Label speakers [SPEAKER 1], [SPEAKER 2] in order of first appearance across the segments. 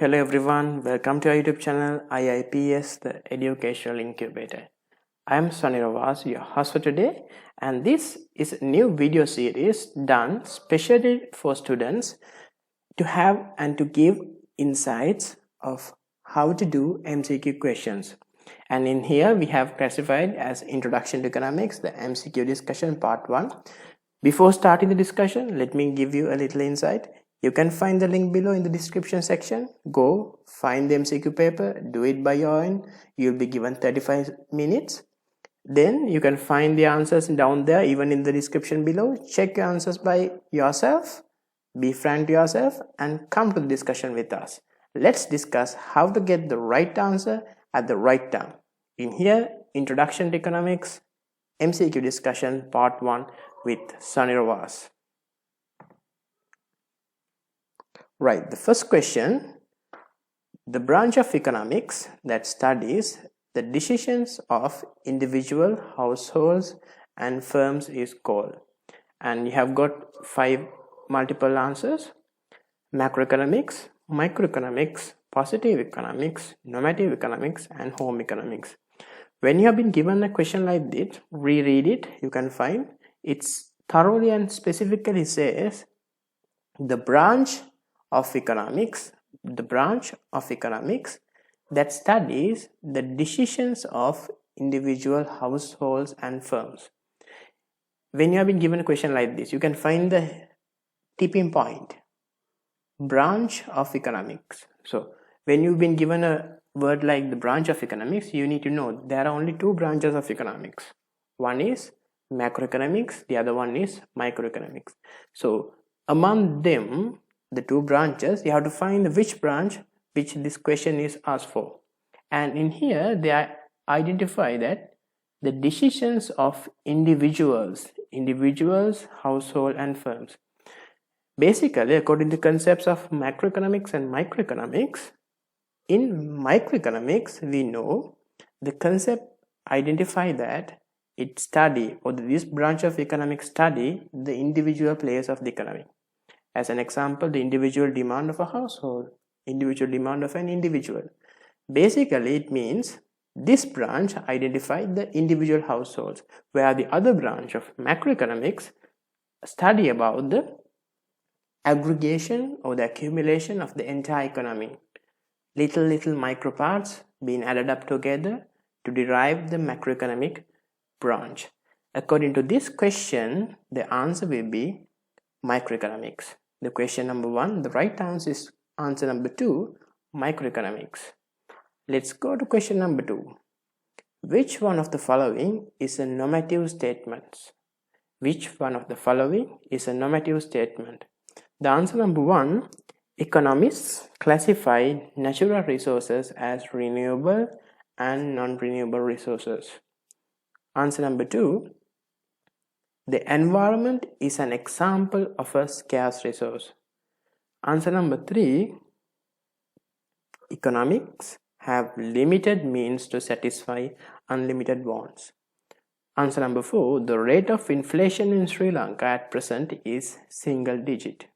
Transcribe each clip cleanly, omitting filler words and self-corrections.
[SPEAKER 1] Hello everyone, welcome to our YouTube channel IIPS, the Educational Incubator. I am Sanira Waas, your host for today, and this is a new video series done specially for students to have and to give insights of how to do MCQ questions. And in here we have classified as Introduction to Economics, the MCQ Discussion Part 1. Before starting the discussion, let me give you a little insight. You can find the link below in the description section. Go find the MCQ paper, do it by your own. You'll be given 35 minutes. Then you can find the answers down there, even in the description below. Check your answers by yourself, be frank to yourself, and come to the discussion with us. Let's discuss how to get the right answer at the right time. In here, Introduction to Economics, MCQ Discussion Part 1 with Sanira Waas. Right, the first question, the branch of economics that studies the decisions of individual households and firms is called. And you have got 5 multiple answers: macroeconomics, microeconomics, positive economics, normative economics, and home economics. When you have been given a question like this, reread it, you can find it's thoroughly and specifically says the branch of economics that studies the decisions of individual households and firms. When you have been given a question like this, you can find the tipping point, branch of economics. So when you've been given a word like the branch of economics, you need to know there are only 2 branches of economics. One is macroeconomics, the other one is microeconomics. So among them, the 2 branches, you have to find which branch which this question is asked for. And in here, they identify that the decisions of individuals, household and firms. Basically, according to concepts of macroeconomics and microeconomics, in microeconomics, we know the concept identify that it study, or this branch of economics study the individual players of the economy. As an example, the individual demand of a household, individual demand of an individual. Basically, it means this branch identified the individual households, where the other branch of macroeconomics study about the aggregation or the accumulation of the entire economy. Little micro parts being added up together to derive the macroeconomic branch. According to this question, the answer will be microeconomics. The question number 1, the right answer is answer number 2, microeconomics. Let's go to question number 2. Which one of the following is a normative statement? Which one of the following is a normative statement? The answer number 1, economists classify natural resources as renewable and non-renewable resources. Answer number 2, the environment is an example of a scarce resource. Answer number 3, economics have limited means to satisfy unlimited wants. Answer number 4, the rate of inflation in Sri Lanka at present is single digit.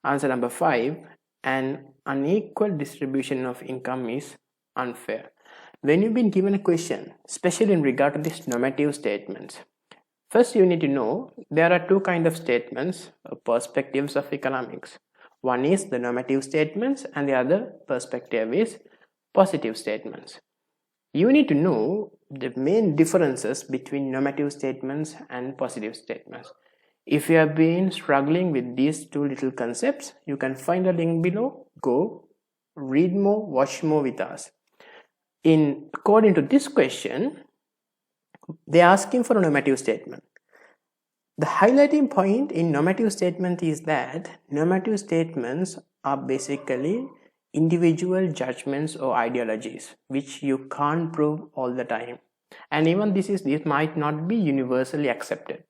[SPEAKER 1] Answer number 5, an unequal distribution of income is unfair. When you've been given a question, especially in regard to these normative statements, first you need to know there are 2 kinds of statements or perspectives of economics. One is the normative statements and the other perspective is positive statements. You need to know the main differences between normative statements and positive statements. If you have been struggling with these 2 little concepts, you can find a link below. Go read more, watch more with us. According to this question, they are asking for a normative statement. The highlighting point in normative statement is that normative statements are basically individual judgments or ideologies which you can't prove all the time, and even this might not be universally accepted.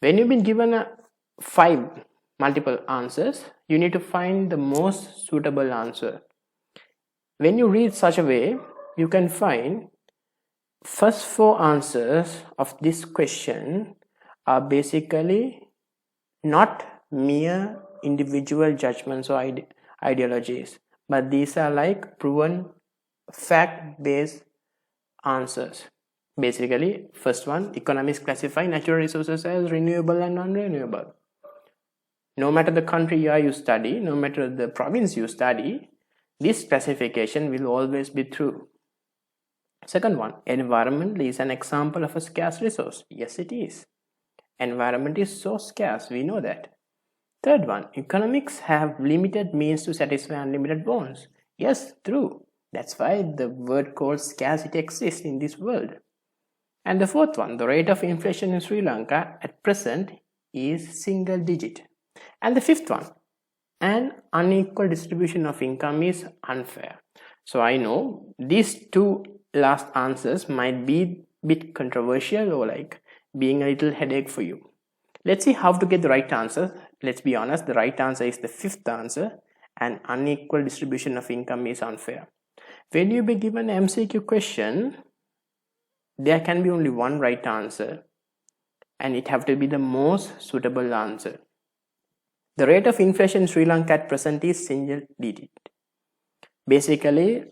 [SPEAKER 1] When you've been given 5 multiple answers, you need to find the most suitable answer. When you read such a way, you can find first 4 answers of this question are basically not mere individual judgments or ideologies, but these are like proven fact-based answers. Basically, first one, economists classify natural resources as renewable and non-renewable. No matter the country you study, no matter the province you study, this classification will always be true. Second one, environment is an example of a scarce resource. Yes, it is. Environment is so scarce, we know that. Third one, economics have limited means to satisfy unlimited wants. Yes, true. That's why the word called scarcity exists in this world. And the fourth one, the rate of inflation in Sri Lanka at present is single digit. And the fifth one, an unequal distribution of income is unfair. So I know these two last answers might be a bit controversial or like being a little headache for you. Let's see how to get the right answer. Let's be honest, the right answer is the fifth answer, an unequal distribution of income is unfair. When you be given an MCQ question, there can be only one right answer and it have to be the most suitable answer. The rate of inflation in Sri Lanka at present is single digit. Basically,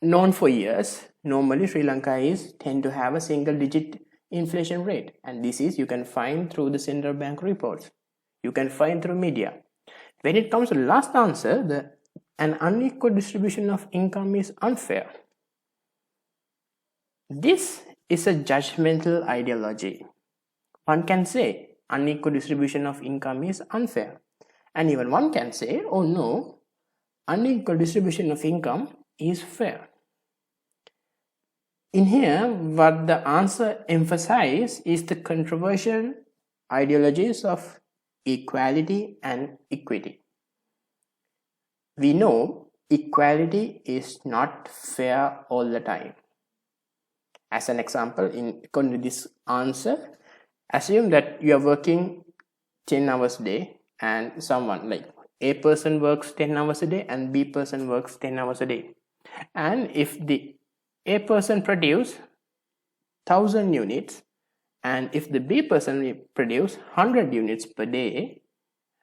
[SPEAKER 1] known for years, normally Sri Lanka tend to have a single digit inflation rate, and this is you can find through the central bank reports, you can find through media. When it comes to last answer, an unequal distribution of income is unfair. This is a judgmental ideology. One can say unequal distribution of income is unfair, and even one can say, oh no, unequal distribution of income is fair. In here, what the answer emphasizes is the controversial ideologies of equality and equity. We know equality is not fair all the time. As an example, according to this answer, assume that you are working 10 hours a day and someone like A person works 10 hours a day and B person works 10 hours a day. And if the A person produce 1000 units and if the B person produce 100 units per day,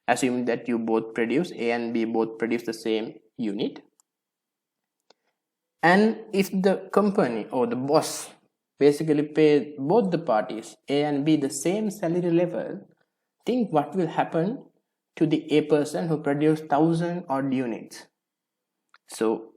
[SPEAKER 1] assume that you both produce, A and B both produce the same unit, and if the company or the boss basically pay both the parties, A and B, the same salary level, think what will happen to the A person who produced 1000 odd units. So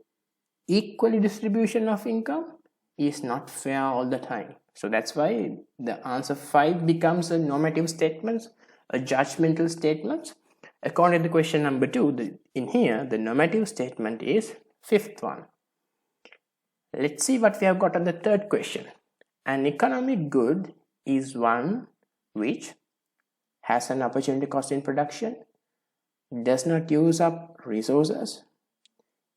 [SPEAKER 1] equal distribution of income is not fair all the time. So that's why the answer 5 becomes a normative statement, a judgmental statement. According to question number 2, in here the normative statement is fifth one. Let's see what we have got on the third question. An economic good is one which has an opportunity cost in production, does not use up resources,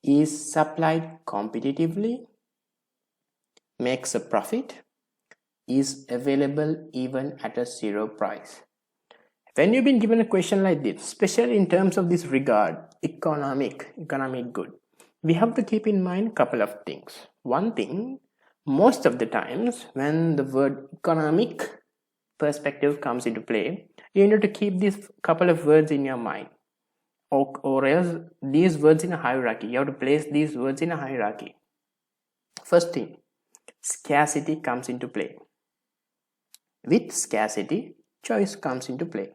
[SPEAKER 1] is supplied competitively, makes a profit, is available even at a zero price. When you've been given a question like this, especially in terms of this regard, economic good, we have to keep in mind a couple of things. One thing, most of the times when the word economic perspective comes into play, you need to keep these couple of words in your mind, or else these words in a hierarchy. You have to place these words in a hierarchy. First thing, scarcity comes into play. With scarcity, choice comes into play.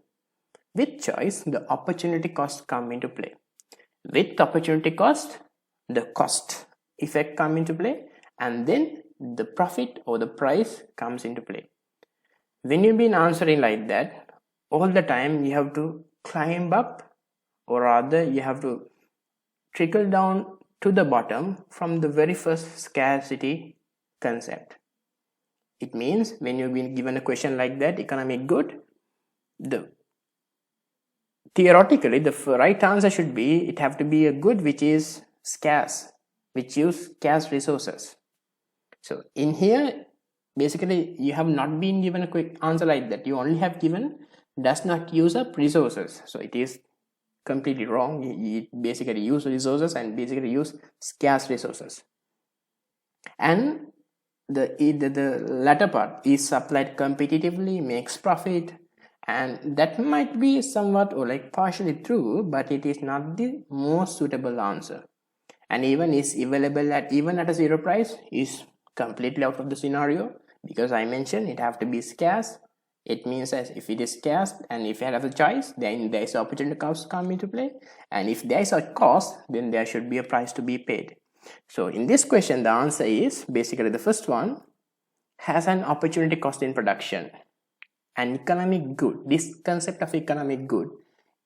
[SPEAKER 1] With choice, the opportunity cost come into play. With opportunity cost, the cost effect come into play, and then the profit or the price comes into play. When you've been answering like that, all the time you have to climb up, or rather you have to trickle down to the bottom from the very first scarcity concept. It means when you've been given a question like that, economic good, theoretically the right answer should be, it have to be a good which is scarce, which use scarce resources. So in here, basically you have not been given a quick answer like that. You only have given does not use up resources. So it is completely wrong. It basically use resources and basically use scarce resources. And the latter part is supplied competitively, makes profit, and that might be somewhat or like partially true, but it is not the most suitable answer. and even is available at a zero price is completely out of the scenario, because I mentioned it have to be scarce. It means as if it is scarce and if you have a choice, then there is opportunity cost come into play, and if there is a cost, then there should be a price to be paid. So in this question, the answer is basically the first one, has an opportunity cost in production. An economic good, this concept of economic good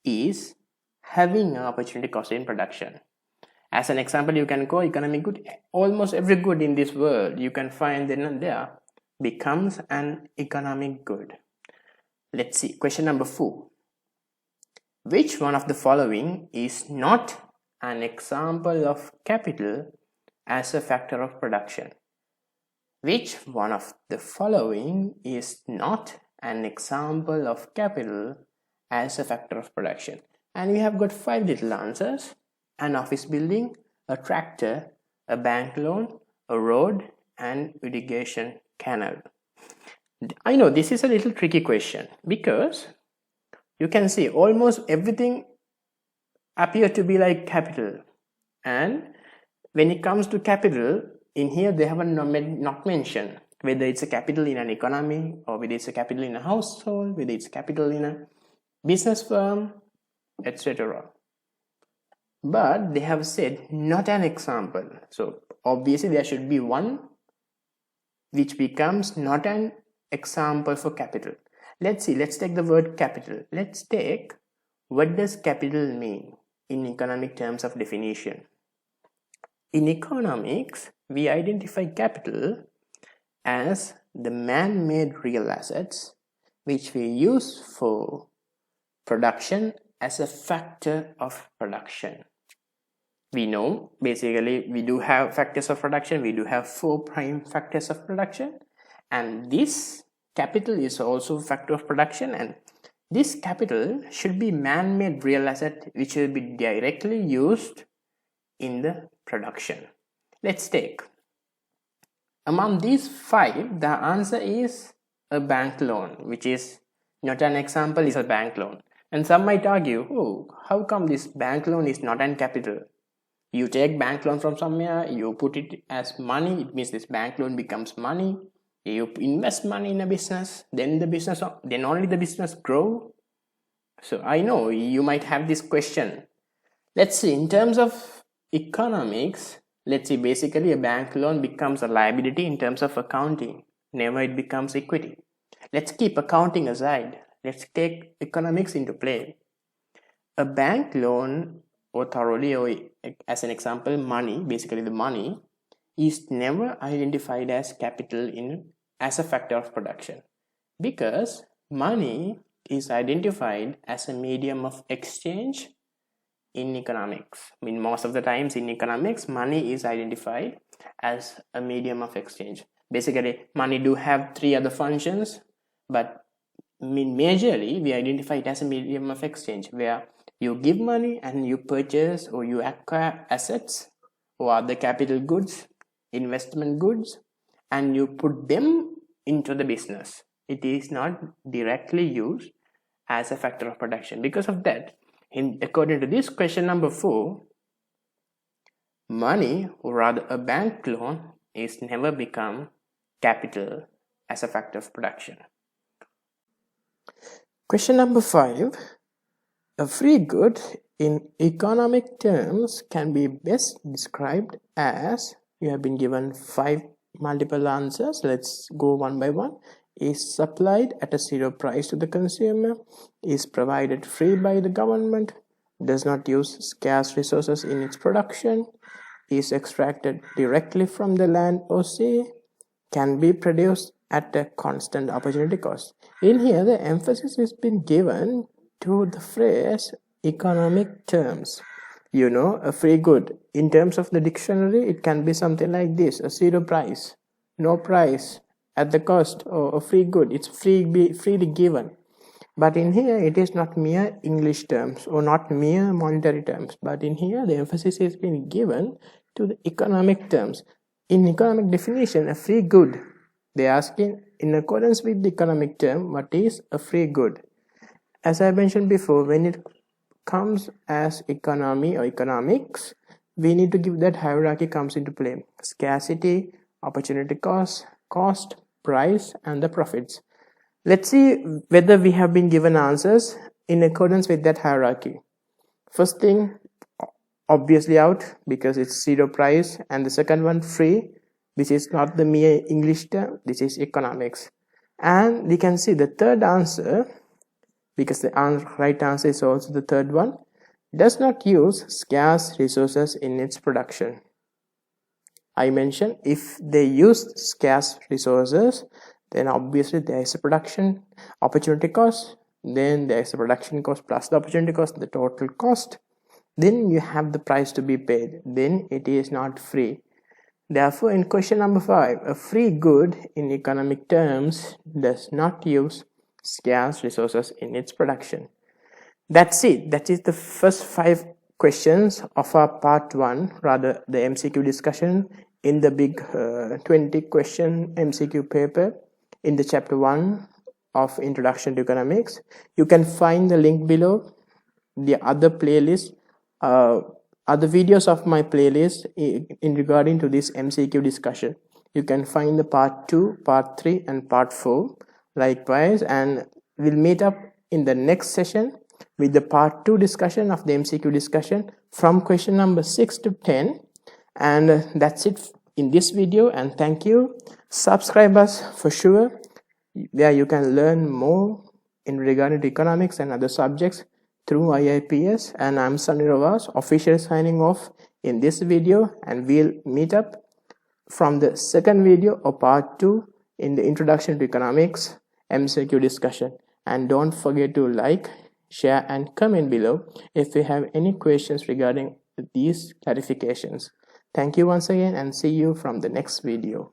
[SPEAKER 1] is having an opportunity cost in production. As an example, you can go economic good, almost every good in this world you can find there becomes an economic good. Let's see, question number 4. Which one of the following is not an example of capital as a factor of production? Which one of the following is not an example of capital as a factor of production? And we have got 5 little answers: an office building, a tractor, a bank loan, a road, and irrigation canal. I know this is a little tricky question because you can see almost everything appear to be like capital, and when it comes to capital, in here they have not mentioned whether it's a capital in an economy or whether it's a capital in a household, whether it's capital in a business firm, etc. But they have said not an example, so obviously there should be one which becomes not an example for capital. Let's see, let's take the word capital. Let's take, what does capital mean in economic terms of definition? In economics, we identify capital as the man-made real assets which we use for production as a factor of production. We know basically we do have factors of production, we do have 4 prime factors of production, and this capital is also a factor of production, and this capital should be man-made real asset which will be directly used in the production. Let's take, among these 5, the answer is a bank loan, which is not an example, is a bank loan. And some might argue, oh, how come this bank loan is not an capital? You take bank loan from somewhere, you put it as money, it means this bank loan becomes money. You invest money in a business, then only the business grow. So I know you might have this question. Let's see, in terms of economics, let's see, basically a bank loan becomes a liability in terms of accounting, never it becomes equity. Let's keep accounting aside, let's take economics into play. A bank loan, or thoroughly, or as an example, money, basically the money is never identified as capital as a factor of production, because money is identified as a medium of exchange in economics. I mean, most of the times in economics, money is identified as a medium of exchange. Basically, money do have 3 other functions, but majorly we identify it as a medium of exchange, where you give money and you purchase or you acquire assets or other capital goods, investment goods, and you put them into the business. It is not directly used as a factor of production. Because of that, according to this question number 4, money, or rather a bank loan, is never become capital as a factor of production. Question number 5. A free good in economic terms can be best described as, you have been given 5 multiple answers. Let's go one by one. Is supplied at a zero price to the consumer, is provided free by the government, does not use scarce resources in its production, is extracted directly from the land or sea, can be produced at a constant opportunity cost. In here, the emphasis has been given to the phrase economic terms. You know, a free good, in terms of the dictionary, it can be something like this: a zero price, no price, at the cost, or a free good, it's freely given. But in here, it is not mere English terms or not mere monetary terms, but in here the emphasis has been given to the economic terms. In economic definition, a free good, they are asking in accordance with the economic term, what is a free good? As I mentioned before, when it comes as economy or economics, we need to give that hierarchy comes into play: scarcity, opportunity cost, price, and the profits. Let's see whether we have been given answers in accordance with that hierarchy. First thing, obviously out, because it's zero price, and the second one, free, which is not the mere English term, this is economics. And we can see the third answer, because the right answer is also the third one, does not use scarce resources in its production. I mentioned if they use scarce resources, then obviously there is a production opportunity cost, then there is a production cost plus the opportunity cost, the total cost, then you have the price to be paid, then it is not free. Therefore, in question number 5, a free good in economic terms does not use scarce resources in its production. That's it. That is the first 5 questions of our part 1, rather the MCQ discussion in the big 20 question MCQ paper in the chapter 1 of Introduction to Economics. You can find the link below, the other playlist, other videos of my playlist in regarding to this MCQ discussion. You can find the part 2, part 3, and part 4 likewise, and we'll meet up in the next session with the part 2 discussion of the MCQ discussion from question number 6 to 10. And that's it in this video, and thank you. Subscribe us for sure, where you can learn more in regarding to economics and other subjects through IIPS. And I'm Sanira Waas, officially signing off in this video, and we'll meet up from the second video or part 2 in the Introduction to Economics MCQ discussion. And don't forget to like, share, and comment below if you have any questions regarding these clarifications. Thank you once again, and see you from the next video.